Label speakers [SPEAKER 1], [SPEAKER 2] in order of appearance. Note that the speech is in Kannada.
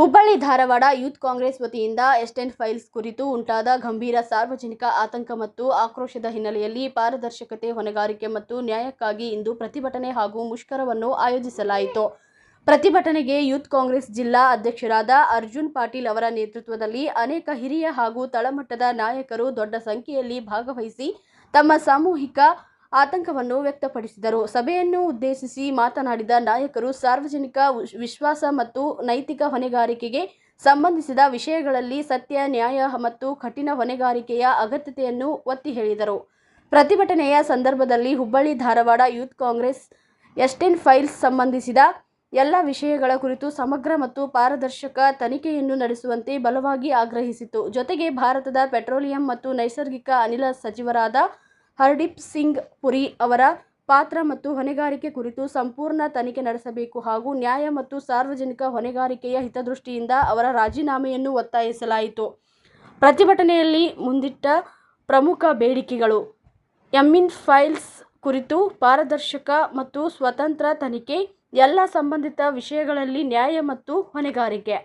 [SPEAKER 1] ಹುಬ್ಬಳ್ಳಿ ಧಾರವಾಡ ಯೂತ್ ಕಾಂಗ್ರೆಸ್ ವತಿಯಿಂದ ಎಸ್ಟೇಟ್ ಫೈಲ್ಸ್ ಕುರಿತು ಉಂಟಾದ ಗಂಭೀರ ಸಾರ್ವಜನಿಕ ಆತಂಕ ಮತ್ತು ಆಕ್ರೋಶದ ಹಿನ್ನೆಲೆಯಲ್ಲಿ ಪಾರದರ್ಶಕತೆ, ಹೊಣೆಗಾರಿಕೆ ಮತ್ತು ನ್ಯಾಯಕ್ಕಾಗಿ ಇಂದು ಪ್ರತಿಭಟನೆ ಹಾಗೂ ಮುಷ್ಕರವನ್ನು ಆಯೋಜಿಸಲಾಯಿತು. ಪ್ರತಿಭಟನೆಗೆ ಯೂತ್ ಕಾಂಗ್ರೆಸ್ ಜಿಲ್ಲಾ ಅಧ್ಯಕ್ಷರಾದ ಅರ್ಜುನ್ ಪಾಟೀಲ್ ಅವರ ನೇತೃತ್ವದಲ್ಲಿ ಅನೇಕ ಹಿರಿಯ ಹಾಗೂ ತಳಮಟ್ಟದ ನಾಯಕರು ದೊಡ್ಡ ಸಂಖ್ಯೆಯಲ್ಲಿ ಭಾಗವಹಿಸಿ ತಮ್ಮ ಸಾಮೂಹಿಕ ಆತಂಕವನ್ನು ವ್ಯಕ್ತಪಡಿಸಿದರು. ಸಭೆಯನ್ನು ಉದ್ದೇಶಿಸಿ ಮಾತನಾಡಿದ ನಾಯಕರು ಸಾರ್ವಜನಿಕ ವಿಶ್ವಾಸ ಮತ್ತು ನೈತಿಕ ಹೊಣೆಗಾರಿಕೆಗೆ ಸಂಬಂಧಿಸಿದ ವಿಷಯಗಳಲ್ಲಿ ಸತ್ಯ, ನ್ಯಾಯ ಮತ್ತು ಕಠಿಣ ಹೊಣೆಗಾರಿಕೆಯ ಅಗತ್ಯತೆಯನ್ನು ಒತ್ತಿ ಹೇಳಿದರು. ಪ್ರತಿಭಟನೆಯ ಸಂದರ್ಭದಲ್ಲಿ Hubballi Dharwad youth Congress estate files ಸಂಬಂಧಿಸಿದ ಎಲ್ಲ ವಿಷಯಗಳ ಕುರಿತು ಸಮಗ್ರ ಮತ್ತು ಪಾರದರ್ಶಕ ತನಿಖೆಯನ್ನು ನಡೆಸುವಂತೆ ಬಲವಾಗಿ ಆಗ್ರಹಿಸಿತು. ಜೊತೆಗೆ ಭಾರತದ ಪೆಟ್ರೋಲಿಯಂ ಮತ್ತು ನೈಸರ್ಗಿಕ ಅನಿಲ ಸಚಿವರಾದ ಹರ್ದೀಪ್ ಸಿಂಗ್ ಪುರಿ ಅವರ ಪಾತ್ರ ಮತ್ತು ಹೊಣೆಗಾರಿಕೆ ಕುರಿತು ಸಂಪೂರ್ಣ ತನಿಖೆ ನಡೆಸಬೇಕು ಹಾಗೂ ನ್ಯಾಯ ಮತ್ತು ಸಾರ್ವಜನಿಕ ಹೊಣೆಗಾರಿಕೆಯ ಹಿತದೃಷ್ಟಿಯಿಂದ ಅವರ ರಾಜೀನಾಮೆಯನ್ನು ಒತ್ತಾಯಿಸಲಾಯಿತು. ಪ್ರತಿಭಟನೆಯಲ್ಲಿ ಮುಂದಿಟ್ಟ ಪ್ರಮುಖ ಬೇಡಿಕೆಗಳು: ಎಸ್ಟೇಟ್ ಫೈಲ್ಸ್ ಕುರಿತು ಪಾರದರ್ಶಕ ಮತ್ತು ಸ್ವತಂತ್ರ ತನಿಖೆ, ಎಲ್ಲ ಸಂಬಂಧಿತ ವಿಷಯಗಳಲ್ಲಿ ನ್ಯಾಯ ಮತ್ತು ಹೊಣೆಗಾರಿಕೆ.